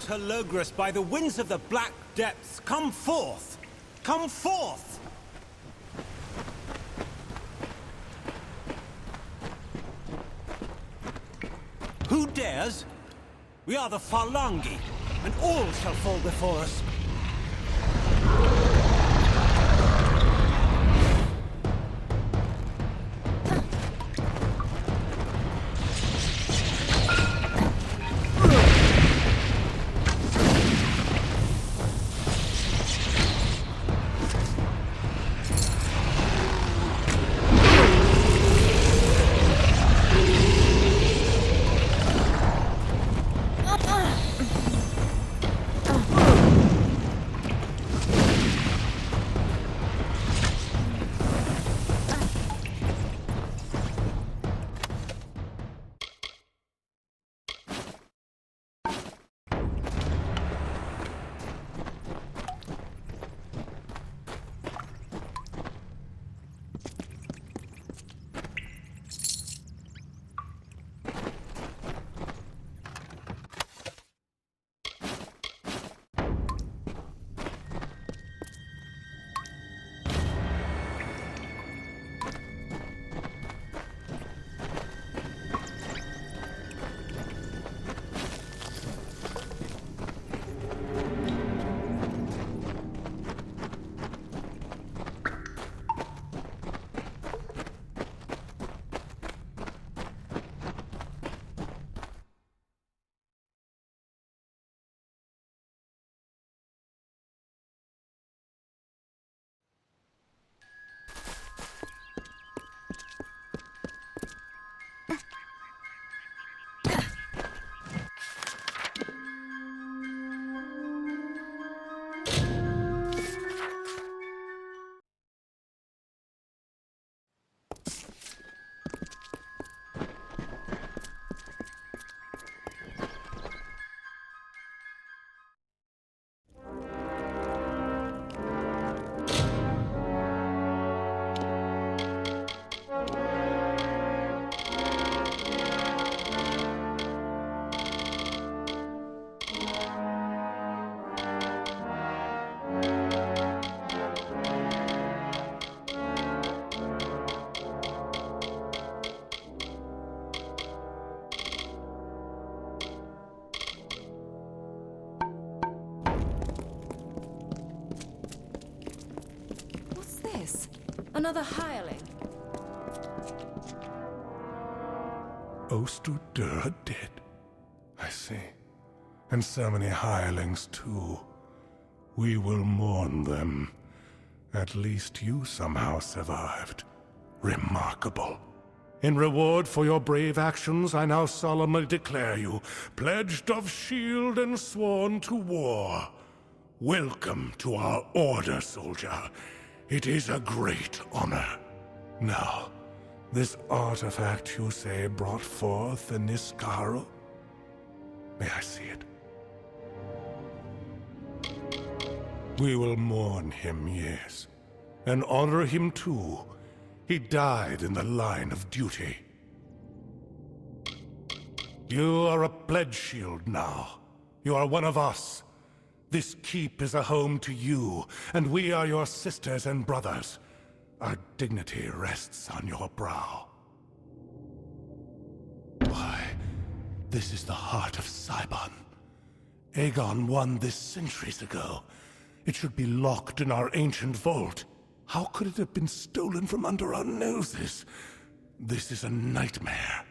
Telogris, by the winds of the black depths, come forth! Come forth! Who dares? We are the Phalangi, and all shall fall before us. Another hireling. Ostudur dead. I see. And so many hirelings too. We will mourn them. At least you somehow survived. Remarkable. In reward for your brave actions, I now solemnly declare you pledged of shield and sworn to war. Welcome to our order, soldier. It is a great honor. Now, this artifact you say brought forth the Niskaru? May I see it? We will mourn him, yes. And honor him too. He died in the line of duty. You are a pledge shield now. You are one of us. This keep is a home to you, and we are your sisters and brothers. Our dignity rests on your brow. Why, this is the heart of Cybon. Aegon won this centuries ago. It should be locked in our ancient vault. How could it have been stolen from under our noses? This is a nightmare.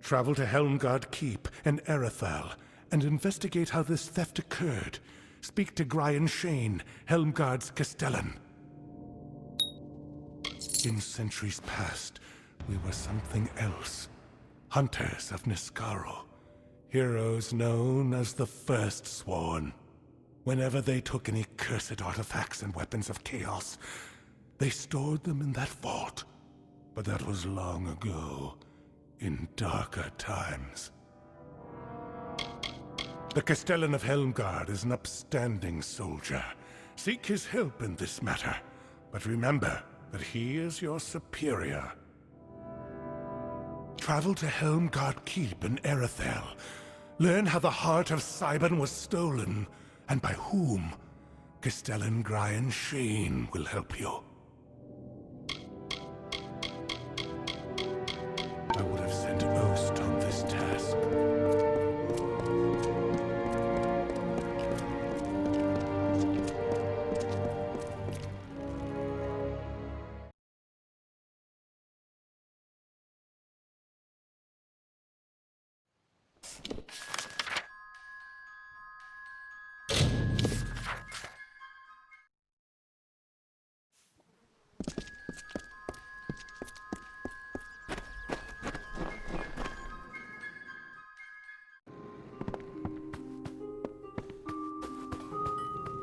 Travel to Helmgard Keep and Erethal, and investigate how this theft occurred. Speak to Brian Shane, Helmgard's Castellan. In centuries past, we were something else. Hunters of Niskaru. Heroes known as the First Sworn. Whenever they took any cursed artifacts and weapons of chaos, they stored them in that vault. But that was long ago, in darker times. The Castellan of Helmgard is an upstanding soldier. Seek his help in this matter, but remember that he is your superior. Travel to Helmgard Keep in Erethal. Learn how the heart of Cybern was stolen, and by whom. Castellan Brian Shane will help you. I would have sent Ost on this task.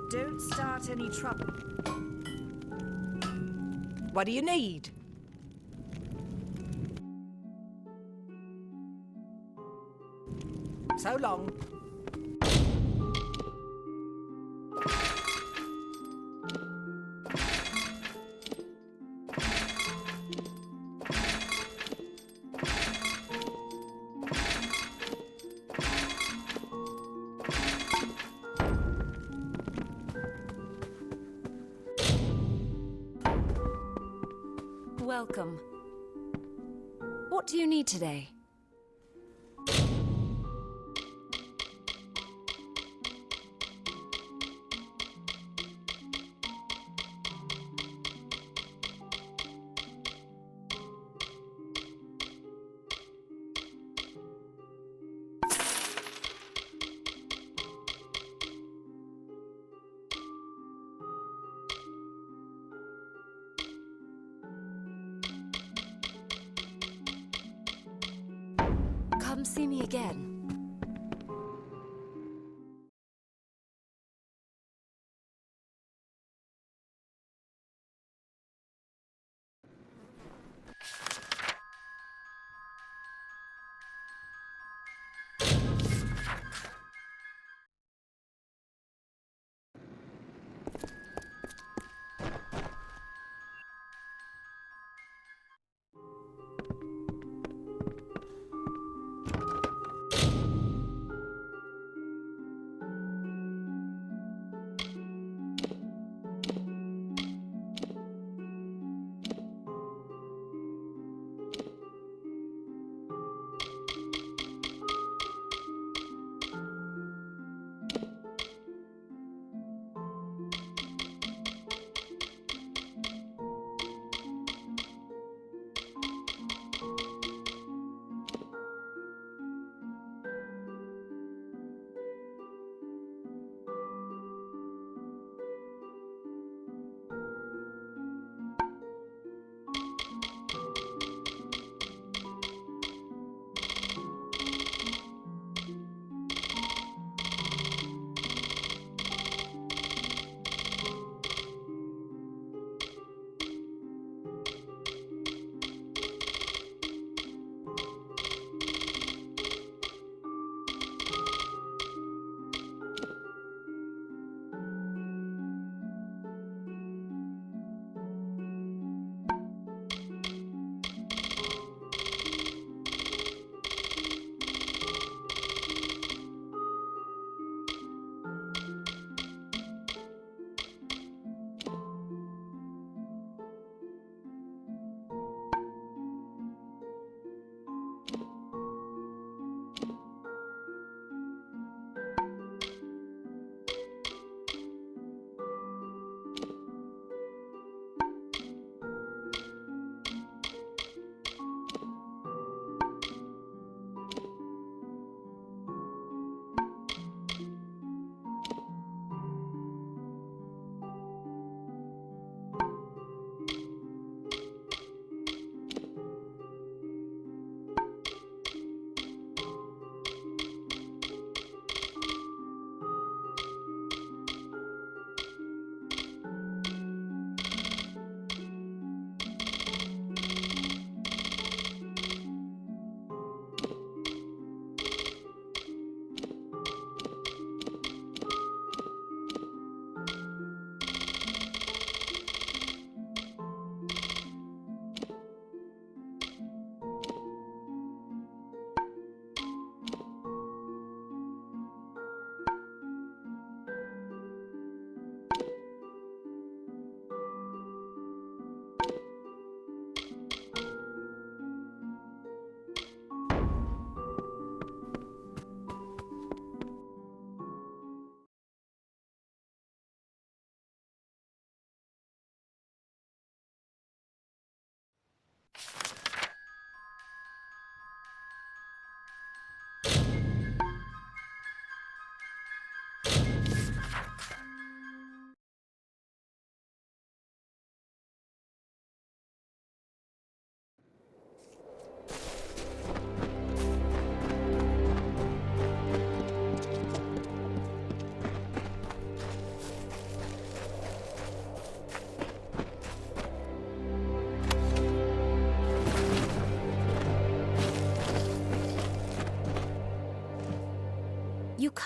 Don't start any trouble. What do you need? So long. Welcome. What do you need today? Come see me again.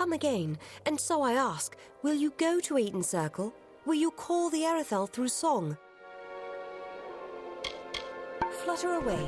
come again, and so I ask, will you go to Eaton Circle? Will you call the Erethel through song? Flutter away.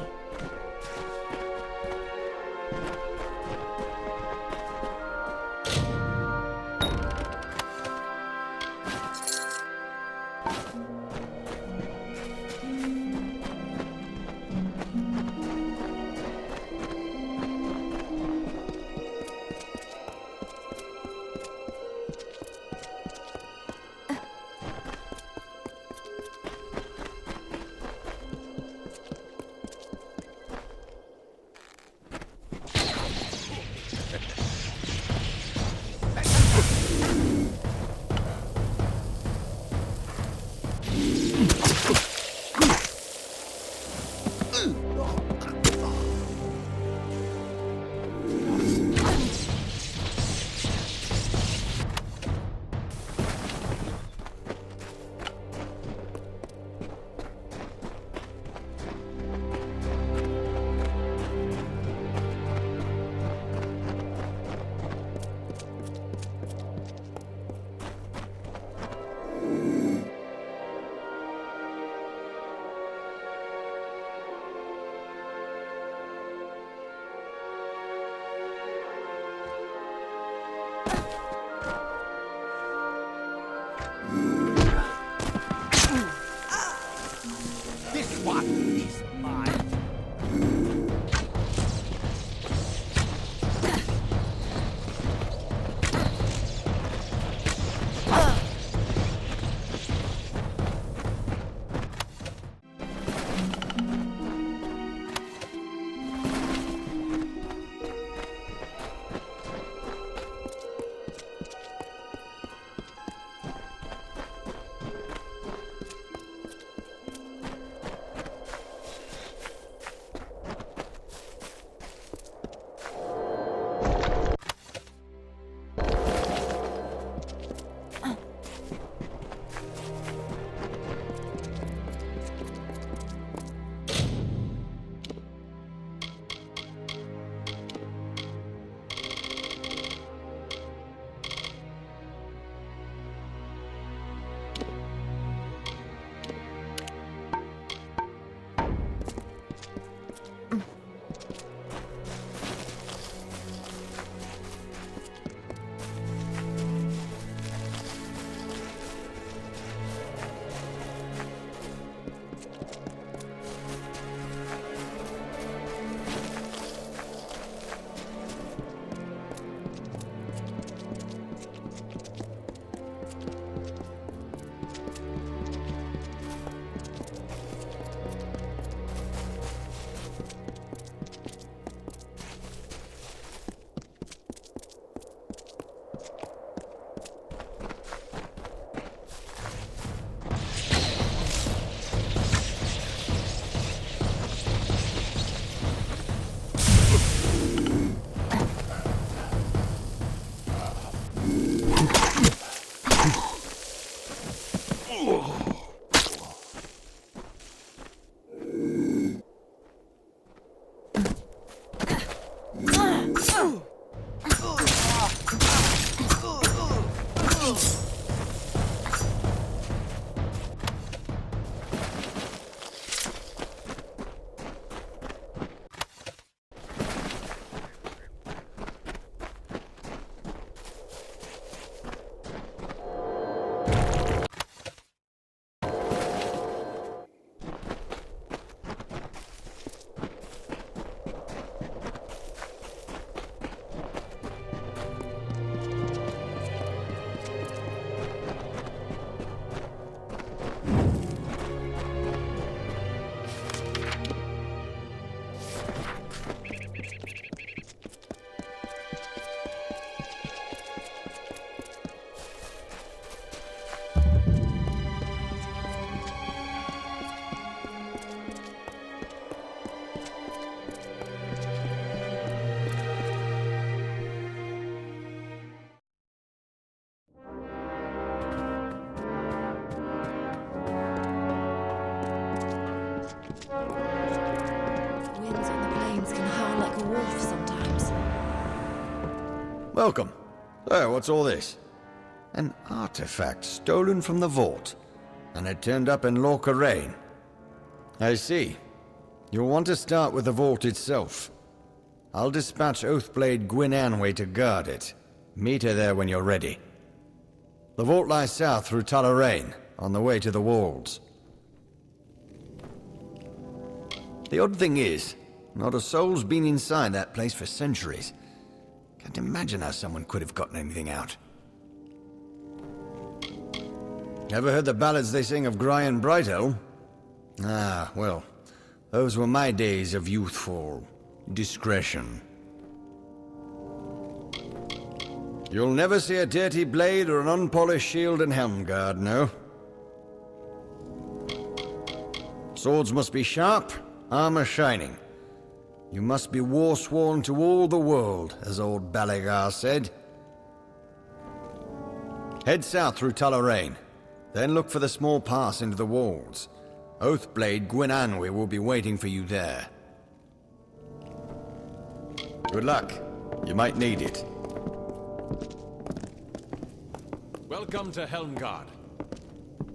This one is mine. Welcome. So, what's all this? An artifact stolen from the vault, and it turned up in Lorcareign. I see. You'll want to start with the vault itself. I'll dispatch Oathblade Gwyn Anway to guard it. Meet her there when you're ready. The vault lies south through Tyrant, on the way to the walls. The odd thing is, not a soul's been inside that place for centuries. Can't imagine how someone could have gotten anything out. Ever heard the ballads they sing of Grian Brightel? Ah, well, those were my days of youthful discretion. You'll never see a dirty blade or an unpolished shield and helm guard, no? Swords must be sharp, armor shining. You must be war-sworn to all the world, as old Balagar said. Head south through Tyrant, then look for the small pass into the walls. Oathblade Gwyn Anway will be waiting for you there. Good luck. You might need it. Welcome to Helmgard.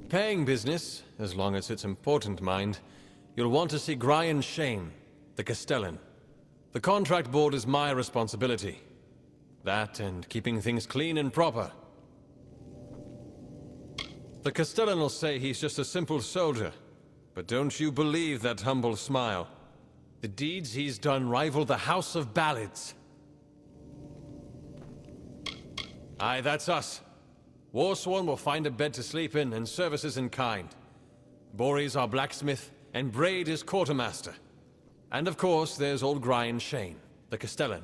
Paying business, as long as it's important, mind. You'll want to see Grian Shane, the Castellan. The contract board is my responsibility. That and keeping things clean and proper. The Castellan will say he's just a simple soldier, but don't you believe that humble smile. The deeds he's done rival the House of Ballads. Aye, that's us. Warsworn will find a bed to sleep in and services in kind. Bore's our blacksmith, and Braid is quartermaster. And of course, there's old Grian Shane, the Castellan.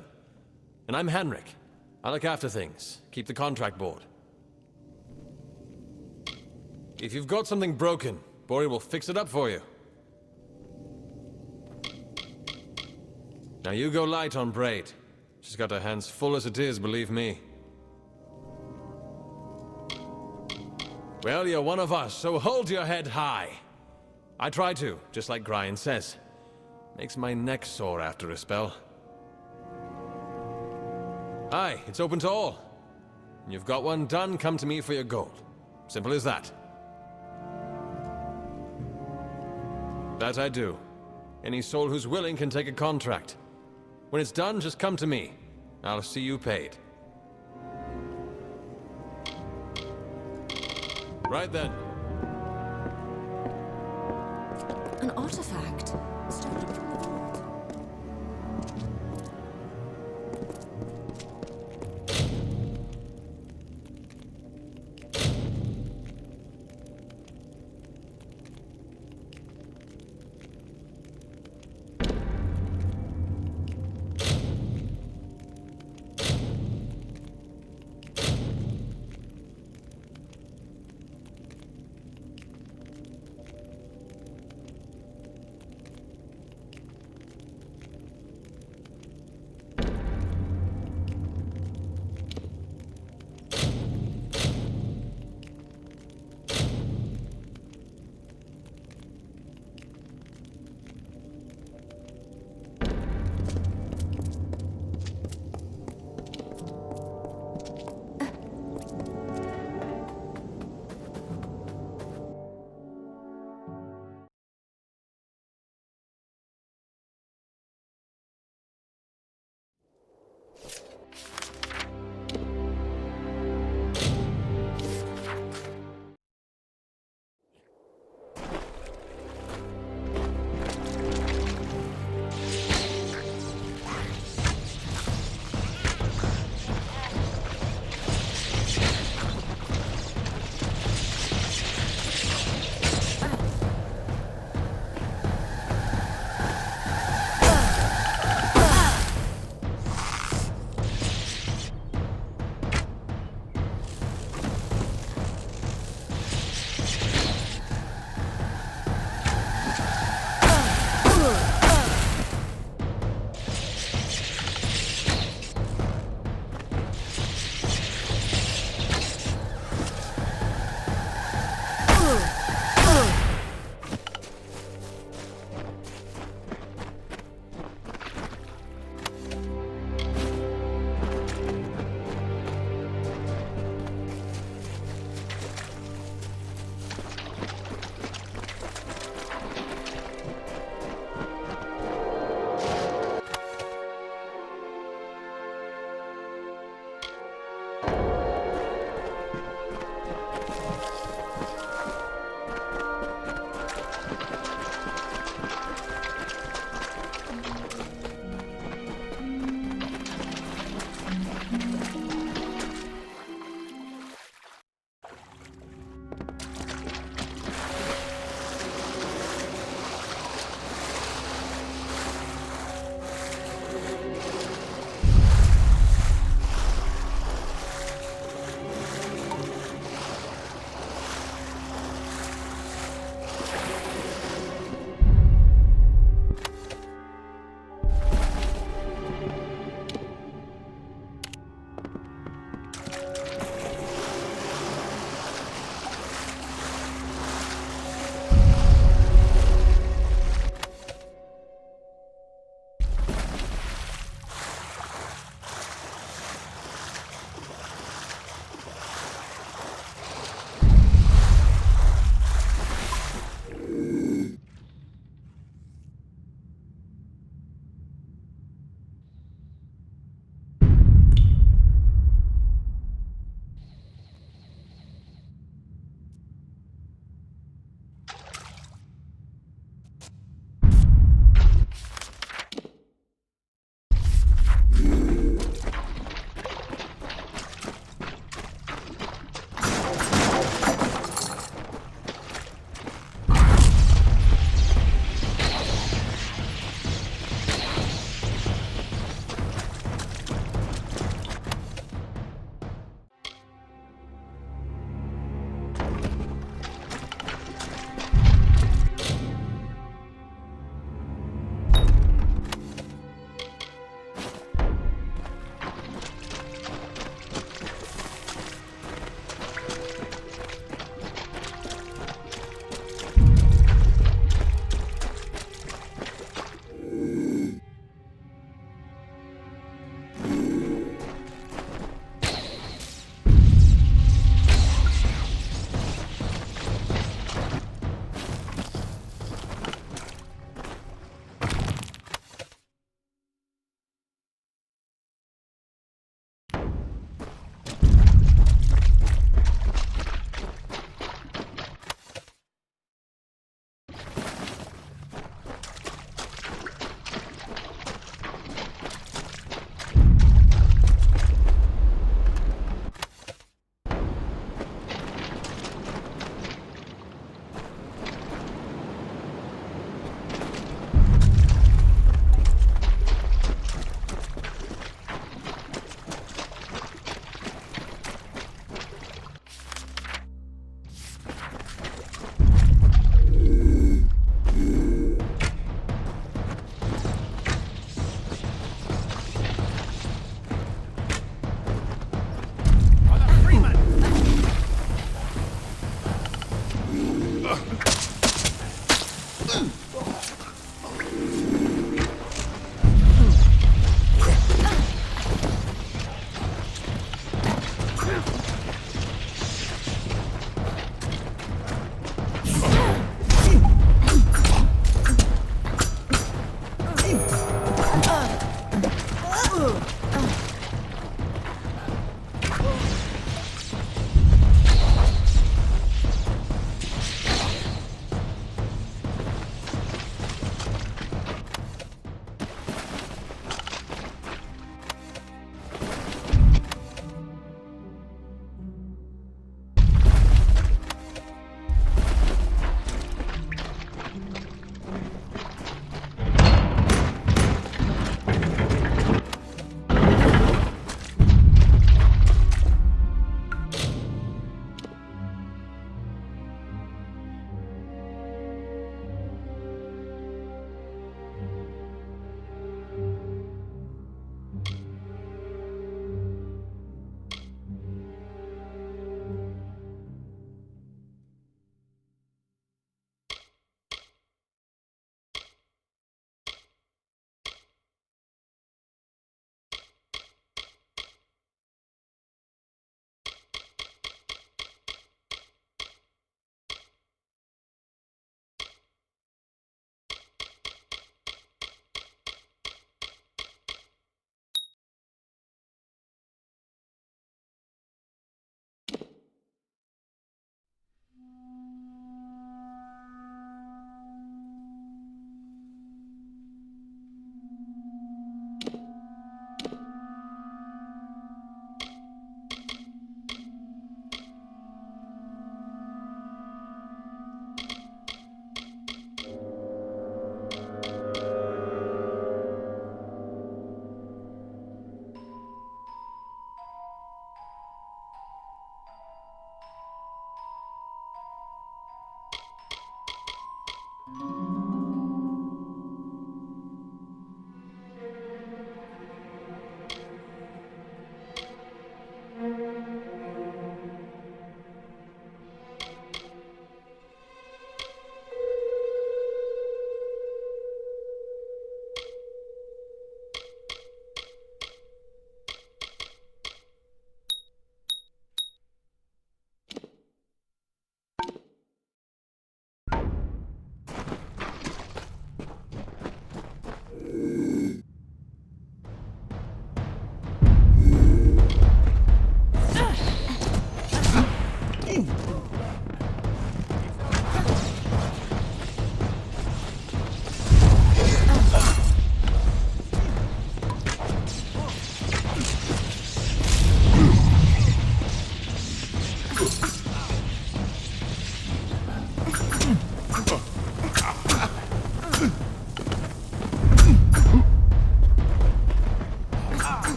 And I'm Henrik. I look after things, keep the contract board. If you've got something broken, Bore will fix it up for you. Now you go light on Braid. She's got her hands full as it is, believe me. Well, you're one of us, so hold your head high. I try to, just like Grian says. Makes my neck sore after a spell. Aye, it's open to all. When you've got one done, come to me for your gold. Simple as that. That I do. Any soul who's willing can take a contract. When it's done, just come to me. I'll see you paid. Right then. An artifact stolen from the vault.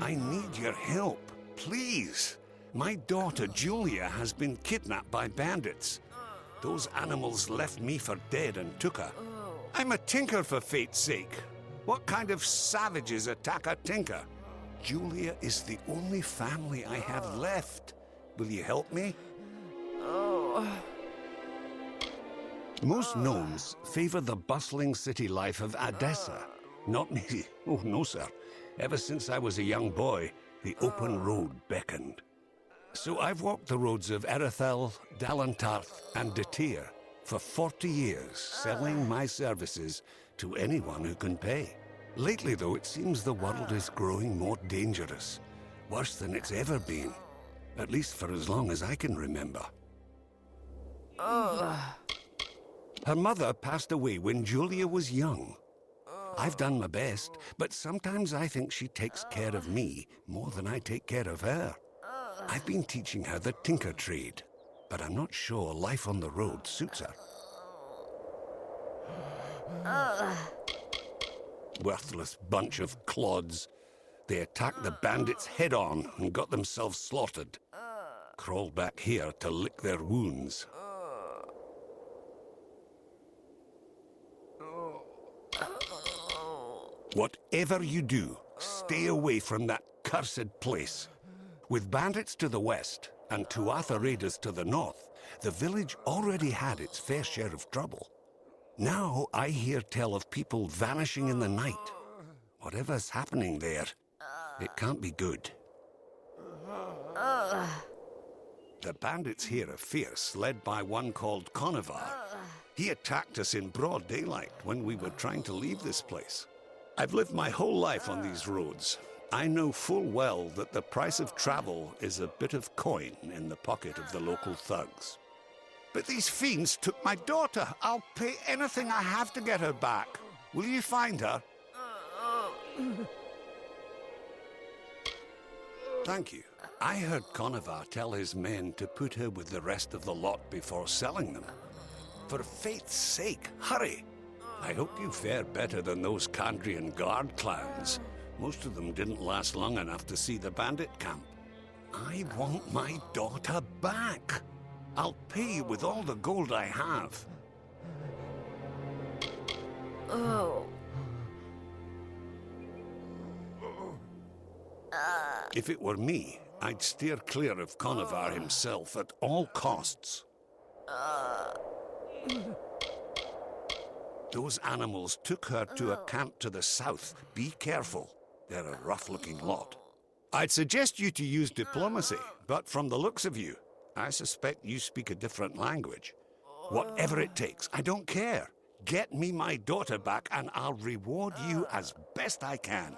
I need your help, please. My daughter Julia has been kidnapped by bandits. Those animals left me for dead and took her. I'm a tinker, for fate's sake. What kind of savages attack a tinker? Julia is the only family I have left. Will you help me? Most gnomes favor the bustling city life of Odessa. Not me. Oh, no, sir. Ever since I was a young boy, the open road beckoned. So I've walked the roads of Erethel, Dalantarth, and Detir for 40 years, selling my services to anyone who can pay. Lately, though, it seems the world is growing more dangerous. Worse than it's ever been. At least for as long as I can remember. Her mother passed away when Julia was young. I've done my best, but sometimes I think she takes care of me more than I take care of her. I've been teaching her the tinker trade, but I'm not sure life on the road suits her. Worthless bunch of clods. They attacked the bandits head on and got themselves slaughtered. Crawled back here to lick their wounds. Whatever you do, stay away from that cursed place. With bandits to the west and Tuatha raiders to the north, the village already had its fair share of trouble. Now I hear tell of people vanishing in the night. Whatever's happening there, it can't be good. The bandits here are fierce, led by one called Conovar. He attacked us in broad daylight when we were trying to leave this place. I've lived my whole life on these roads. I know full well that the price of travel is a bit of coin in the pocket of the local thugs. But these fiends took my daughter. I'll pay anything I have to get her back. Will you find her? Thank you. I heard Conovar tell his men to put her with the rest of the lot before selling them. For fate's sake, hurry! I hope you fare better than those Kandrian guard clowns. Most of them didn't last long enough to see the bandit camp. I want my daughter back. I'll pay you with all the gold I have. If it were me, I'd steer clear of Conovar himself at all costs. Those animals took her to a camp to the south. Be careful. They're a rough-looking lot. I'd suggest you to use diplomacy, but from the looks of you, I suspect you speak a different language. Whatever it takes, I don't care. Get me my daughter back and I'll reward you as best I can.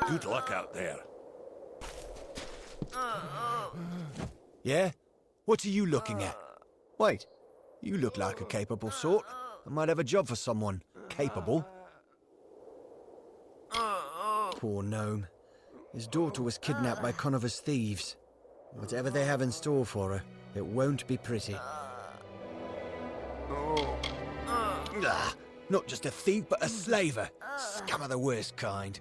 Good luck out there. Yeah? What are you looking at? Wait, you look like a capable sort. I might have a job for someone capable. Poor gnome. His daughter was kidnapped by Conover's thieves. Whatever they have in store for her, it won't be pretty. Not just a thief, but a slaver. Scum of the worst kind.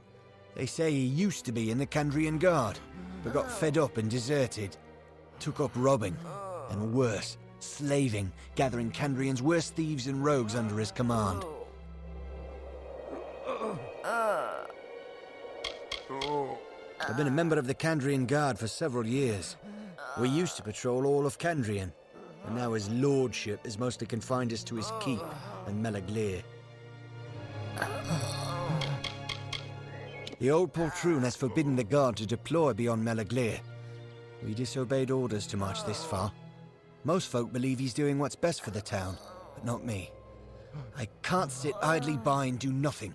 They say he used to be in the Kandrian Guard, but got fed up and deserted. Took up robbing, and worse, slaving, gathering Kandrian's worst thieves and rogues under his command. I've been a member of the Kandrian Guard for several years. We used to patrol all of Kandrian, and now his lordship has mostly confined us to his keep and Melaglir. The old poltroon has forbidden the Guard to deploy beyond Melaglir. We disobeyed orders to march this far. Most folk believe he's doing what's best for the town, but not me. I can't sit idly by and do nothing.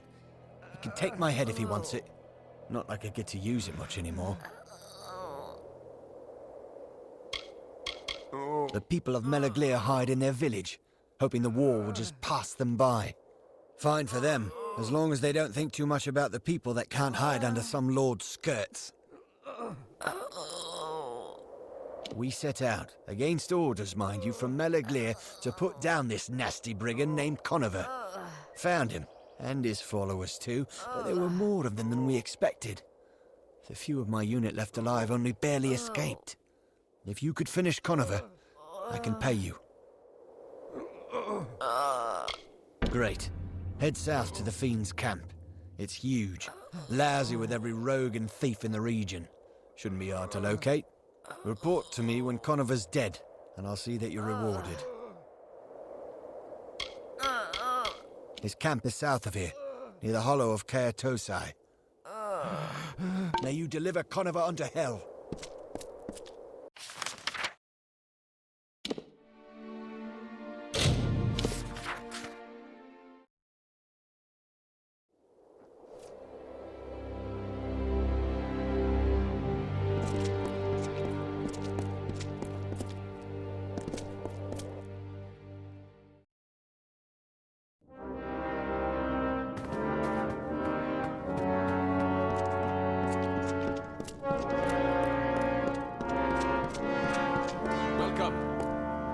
He can take my head if he wants it. Not like I get to use it much anymore. The people of Melaglir hide in their village, hoping the war will just pass them by. Fine for them, as long as they don't think too much about the people that can't hide under some lord's skirts. We set out, against orders, mind you, from Melaglir to put down this nasty brigand named Conover. Found him, and his followers too, but there were more of them than we expected. The few of my unit left alive only barely escaped. If you could finish Conover, I can pay you. Great. Head south to the Fiend's camp. It's huge, lousy with every rogue and thief in the region. Shouldn't be hard to locate. Report to me when Conover's dead, and I'll see that you're rewarded. His camp is south of here, near the hollow of Caer Tosai. May you deliver Conover unto hell.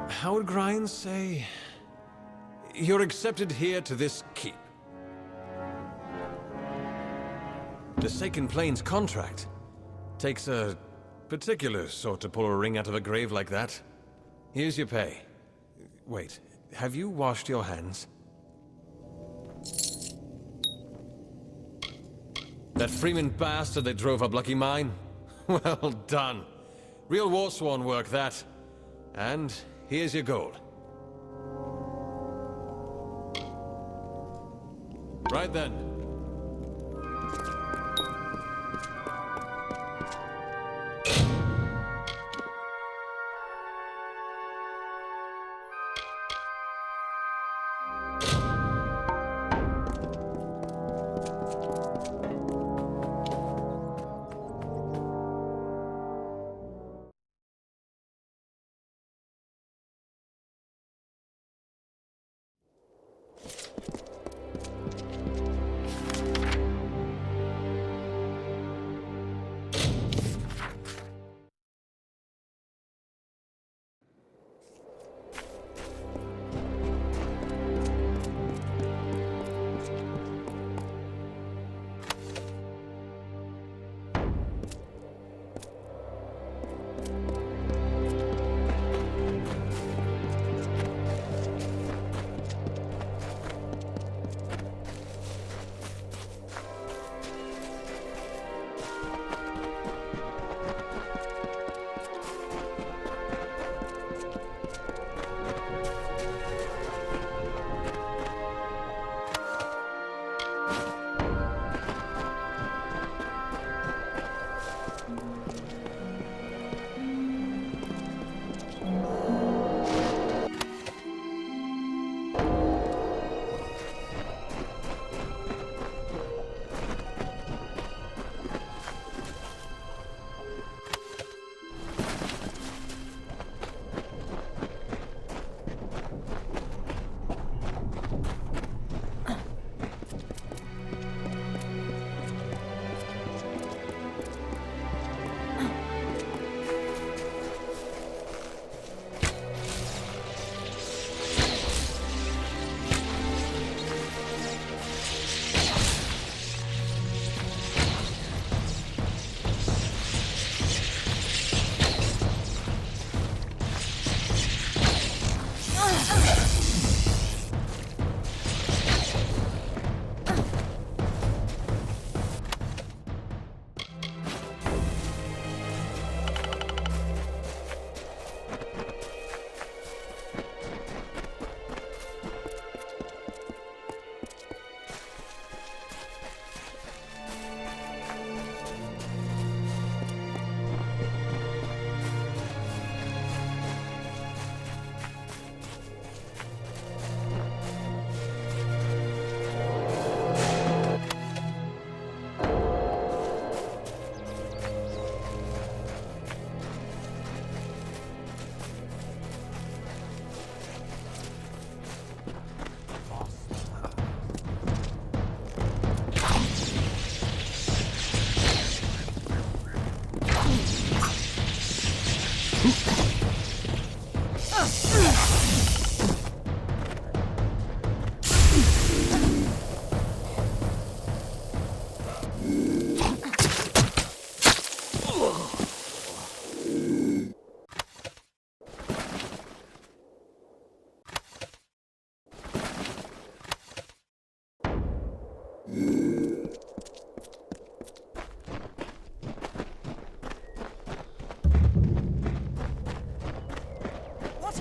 How would Grimes say? You're accepted here to this keep. The Saken Plains contract takes a particular sort to pull a ring out of a grave like that. Here's your pay. Wait, have you washed your hands? That Freeman bastard that drove up Lucky Mine? Well done. Real Warsworn work, that. And here's your gold. Right then.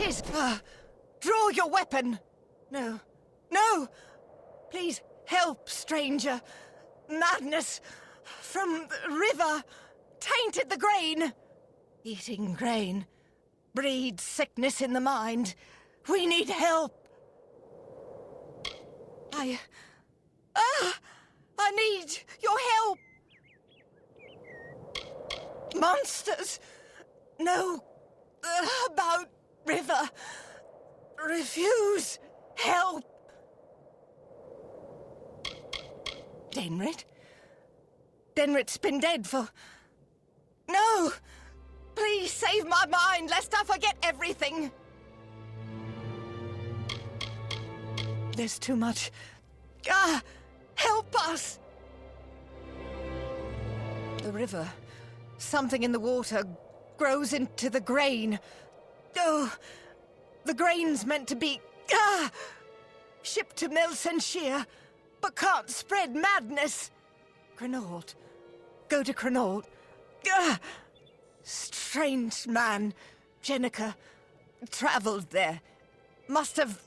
is? Draw your weapon! No. No! Please help, stranger. Madness from the river tainted the grain. Eating grain breeds sickness in the mind. We need help. I need your help. Monsters know about river. Refuse help. Denrit? Denrit's been dead for... No! Please save my mind, lest I forget everything. There's too much. Help us! The river. Something in the water grows into the grain. Oh, the grain's meant to be... shipped to Melsenshire, but can't spread madness. Crenault. Go to Crenault. Strange man, Jenica, travelled there. Must have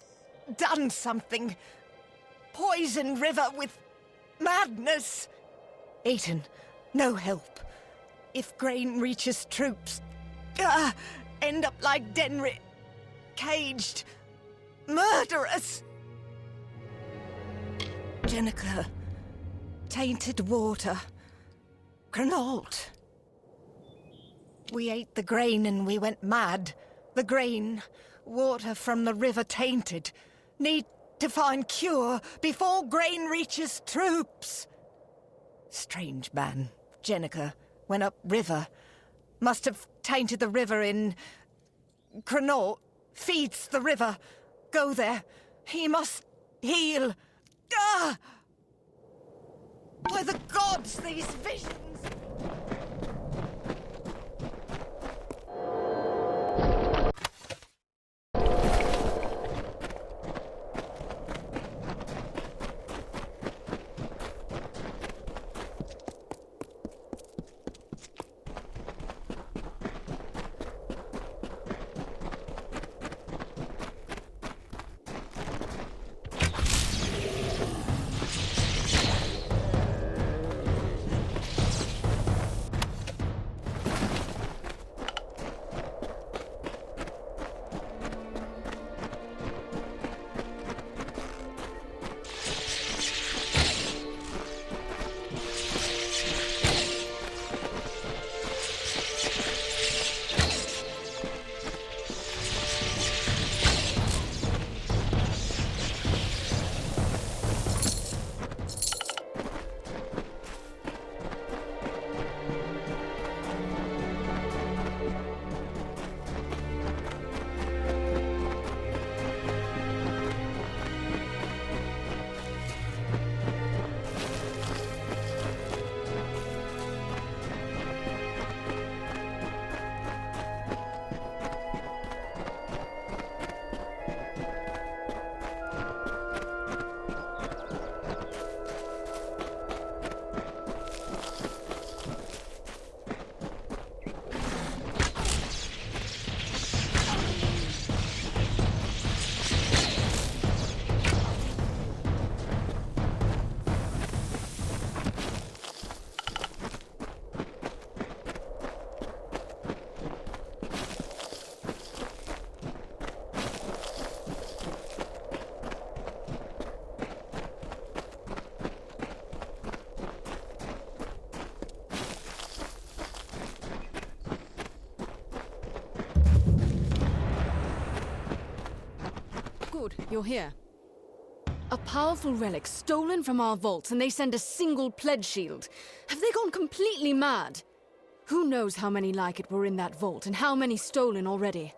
done something. Poison river with madness. Aiton, no help. If grain reaches troops, end up like Denrit. Caged. Murderous. Jenica. Tainted water. Crenault. We ate the grain and we went mad. The grain, water from the river tainted. Need to find cure before grain reaches troops. Strange man, Jenica, went up river. Must have tainted the river in... Crenault feeds the river. Go there. He must heal. By the gods, these visions! Good, you're here. A powerful relic stolen from our vaults, and they send a single pledge shield. Have they gone completely mad? Who knows how many like it were in that vault, and how many stolen already?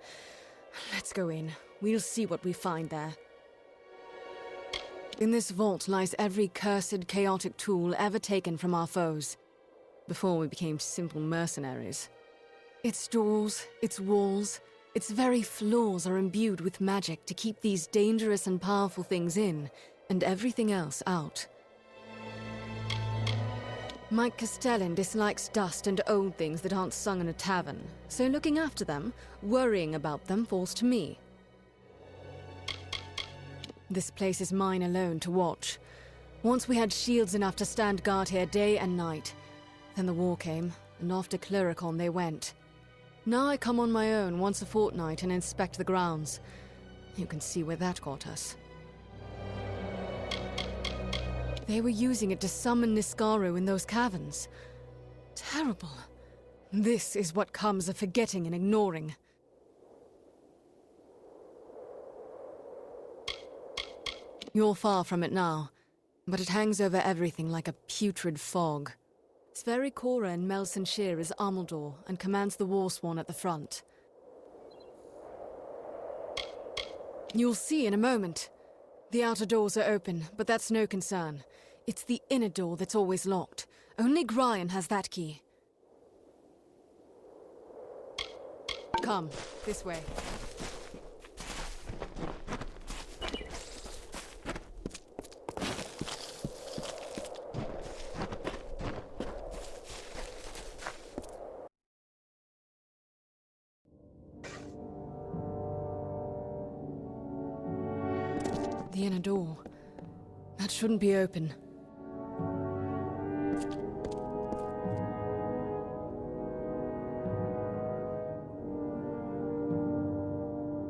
Let's go in. We'll see what we find there. In this vault lies every cursed, chaotic tool ever taken from our foes, before we became simple mercenaries. Its doors, its walls, its very floors are imbued with magic to keep these dangerous and powerful things in, and everything else out. Mike Castellan dislikes dust and old things that aren't sung in a tavern, so looking after them, worrying about them, falls to me. This place is mine alone to watch. Once we had shields enough to stand guard here day and night. Then the war came, and off to Cluricon they went. Now I come on my own once a fortnight and inspect the grounds. You can see where that got us. They were using it to summon Niskaru in those caverns. Terrible. This is what comes of forgetting and ignoring. You're far from it now, but it hangs over everything like a putrid fog. Sverikora in Melsenshire is Amalur and commands the Warsworn at the front. You'll see in a moment. The outer doors are open, but that's no concern. It's the inner door that's always locked. Only Gryan has that key. Come, this way. The inner door. That shouldn't be open.